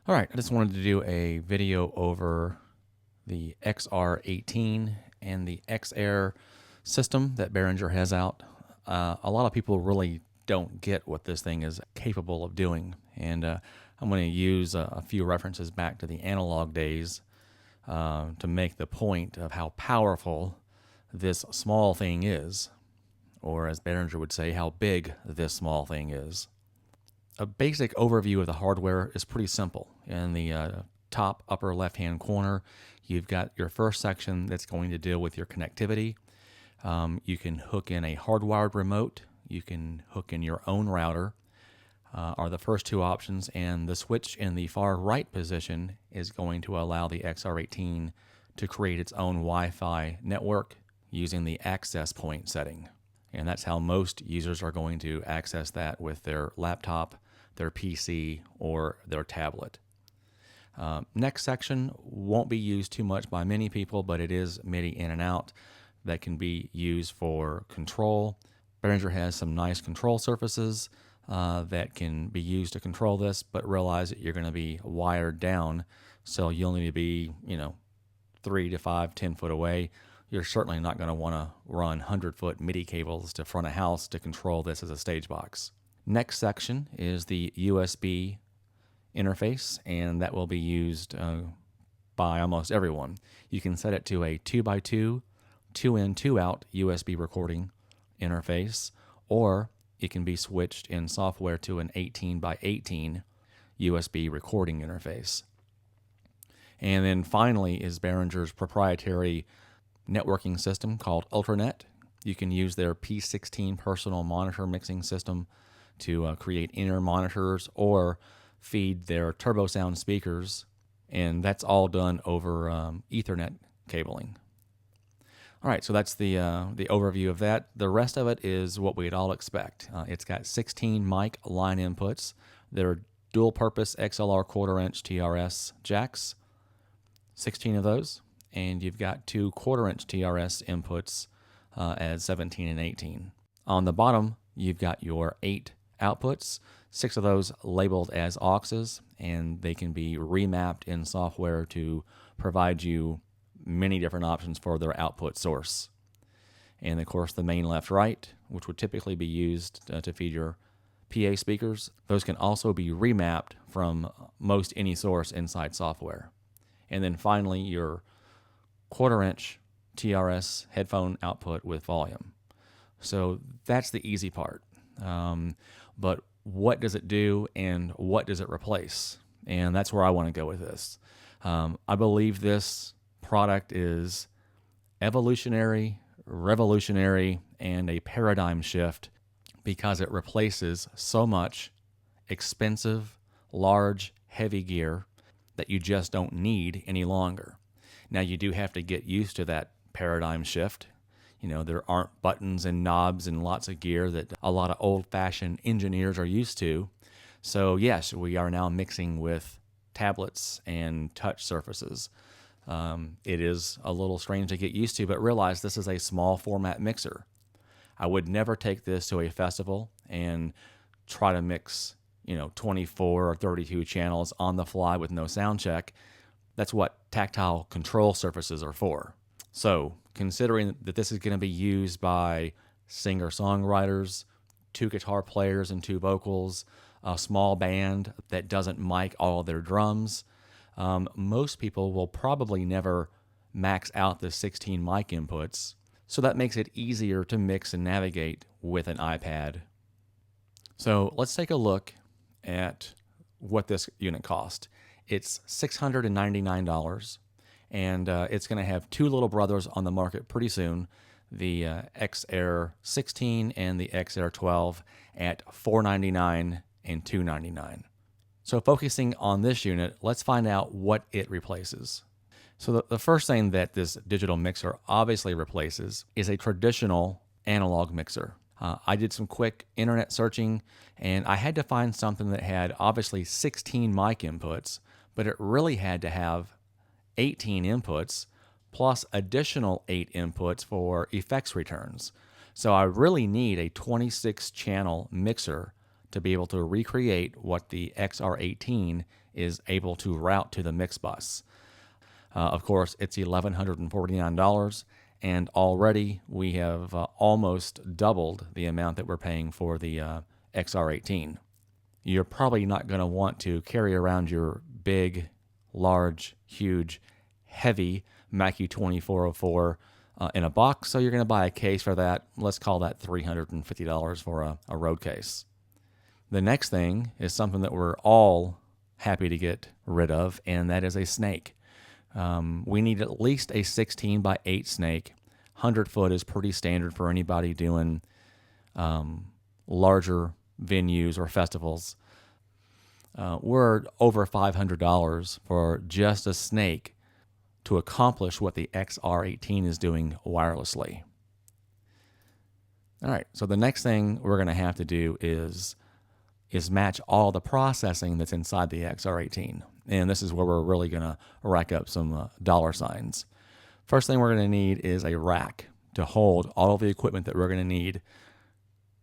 All right, I just wanted to do a video over the XR18 and the XR system that Behringer has out. A lot of people really don't get what this thing is capable of doing, and I'm going to use a few references back to the analog days to make the point of how powerful this small thing is, or as Behringer would say, how big this small thing is. A basic overview of the hardware is pretty simple. In the top upper left-hand corner, you've got your first section that's going to deal with your connectivity. You can hook in a hardwired remote. You can hook in your own router, are the first two options, and the switch in the far right position is going to allow the XR18 to create its own Wi-Fi network using the access point setting. And that's how most users are going to access that with their laptop, their PC, or their tablet. Next section won't be used too much by many people, but it is MIDI in and out that can be used for control. Behringer has some nice control surfaces that can be used to control this, but realize that you're going to be wired down, so you'll need to be, 3 to 5, 10 foot away. You're certainly not going to want to run 100-foot MIDI cables to front a house to control this as a stage box. Next section is the USB interface, and that will be used by almost everyone. You can set it to a 2x2, 2-in, 2-out USB recording interface, or it can be switched in software to an 18x18 USB recording interface. And then finally is Behringer's proprietary networking system called Ultranet. You can use their P16 personal monitor mixing system to create inner monitors or feed their turbo sound speakers, and that's all done over Ethernet cabling. All right, so that's the overview of that. The rest of it is what we'd all expect. It's got 16 mic line inputs. They're dual-purpose XLR 1/4-inch TRS jacks, 16 of those, and you've got 2 1/4-inch TRS inputs at 17 and 18. On the bottom, you've got your 8 outputs, 6 of those labeled as auxes, and they can be remapped in software to provide you many different options for their output source. And of course, the main left-right, which would typically be used to feed your PA speakers, those can also be remapped from most any source inside software. And then finally, your 1/4-inch TRS headphone output with volume. So that's the easy part. But what does it do and what does it replace? And that's where I want to go with this. I believe this product is evolutionary, revolutionary, and a paradigm shift because it replaces so much expensive, large, heavy gear that you just don't need any longer. Now, you do have to get used to that paradigm shift. There aren't buttons and knobs and lots of gear that a lot of old-fashioned engineers are used to. So yes, we are now mixing with tablets and touch surfaces. It is a little strange to get used to, but realize this is a small format mixer. I would never take this to a festival and try to mix, 24 or 32 channels on the fly with no sound check. That's what tactile control surfaces are for. So, considering that this is going to be used by singer-songwriters, 2 guitar players and 2 vocals, a small band that doesn't mic all of their drums, most people will probably never max out the 16 mic inputs, so that makes it easier to mix and navigate with an iPad. So let's take a look at what this unit cost. It's $699. And it's going to have 2 little brothers on the market pretty soon, the XR16 and the XR12 at $499 and $299. So focusing on this unit, let's find out what it replaces. So the first thing that this digital mixer obviously replaces is a traditional analog mixer. I did some quick internet searching, and I had to find something that had obviously 16 mic inputs, but it really had to have 18 inputs plus additional 8 inputs for effects returns. So I really need a 26 channel mixer to be able to recreate what the XR18 is able to route to the mix bus. Of course, it's $1,149, and already we have almost doubled the amount that we're paying for the XR18. You're probably not going to want to carry around your big, large, huge, heavy Mackie 2404 in a box, so you're going to buy a case for that. Let's call that $350 for a road case. The next thing is something that we're all happy to get rid of, and that is a snake. We need at least a 16 by 8 snake. 100 foot is pretty standard for anybody doing larger venues or festivals. We're over $500 for just a snake to accomplish what the XR18 is doing wirelessly. All right, so the next thing we're going to have to do is match all the processing that's inside the XR18. And this is where we're really going to rack up some dollar signs. First thing we're going to need is a rack to hold all of the equipment that we're going to need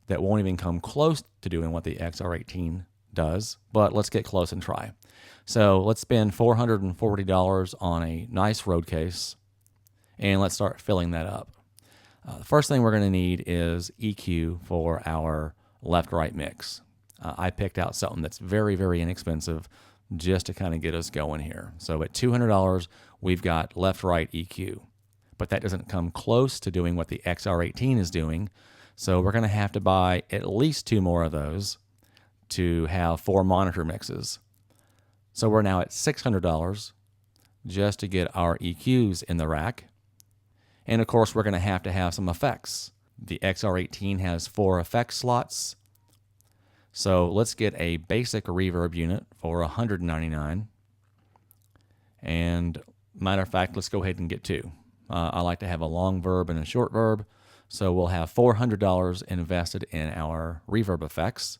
that won't even come close to doing what the XR18 does, but let's get close and try. So let's spend $440 on a nice road case, and let's start filling that up. The first thing we're going to need is EQ for our left-right mix. I picked out something that's very, very inexpensive just to kind of get us going here. So at $200, we've got left-right EQ, but that doesn't come close to doing what the XR18 is doing. So we're going to have to buy at least 2 more of those to have 4 monitor mixes. So we're now at $600 just to get our EQs in the rack. And of course, we're going to have some effects. The XR18 has 4 effect slots. So let's get a basic reverb unit for $199. And matter of fact, let's go ahead and get 2. I like to have a long verb and a short verb. So we'll have $400 invested in our reverb effects.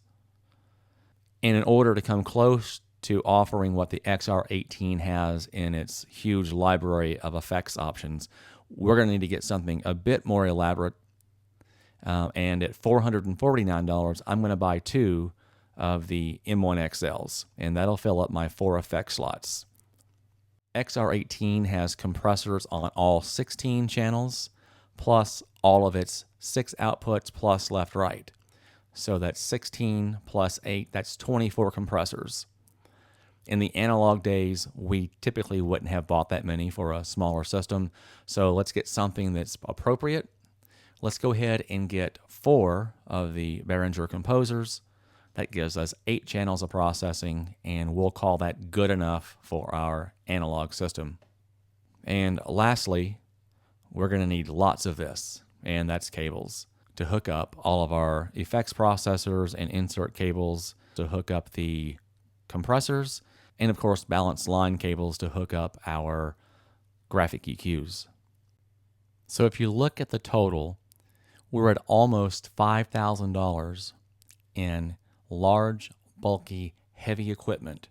And in order to come close to offering what the XR18 has in its huge library of effects options, we're going to need to get something a bit more elaborate. And at $449, I'm going to buy 2 of the M1XLs, and that'll fill up my 4 effect slots. XR18 has compressors on all 16 channels, plus all of its 6 outputs plus left-right. So that's 16 plus 8, that's 24 compressors. In the analog days, we typically wouldn't have bought that many for a smaller system, so let's get something that's appropriate. Let's go ahead and get 4 of the Behringer composers. That gives us 8 channels of processing, and we'll call that good enough for our analog system. And lastly, we're going to need lots of this, and that's cables to hook up all of our effects processors and insert cables to hook up the compressors, and of course balanced line cables to hook up our graphic EQs. So if you look at the total, we're at almost $5,000 in large, bulky, heavy equipment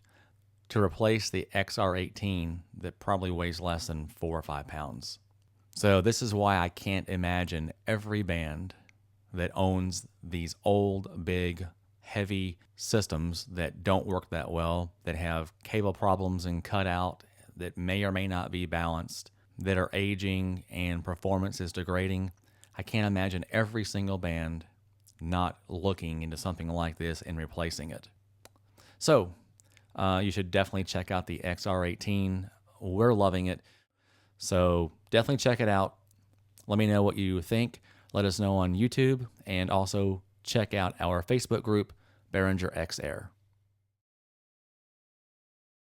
to replace the XR18 that probably weighs less than 4 or 5 pounds. So this is why I can't imagine every band that owns these old, big, heavy systems that don't work that well, that have cable problems and cutout, that may or may not be balanced, that are aging and performance is degrading. I can't imagine every single band not looking into something like this and replacing it. So you should definitely check out the XR18. We're loving it. So definitely check it out. Let me know what you think. Let us know on YouTube, and also check out our Facebook group, Behringer XR.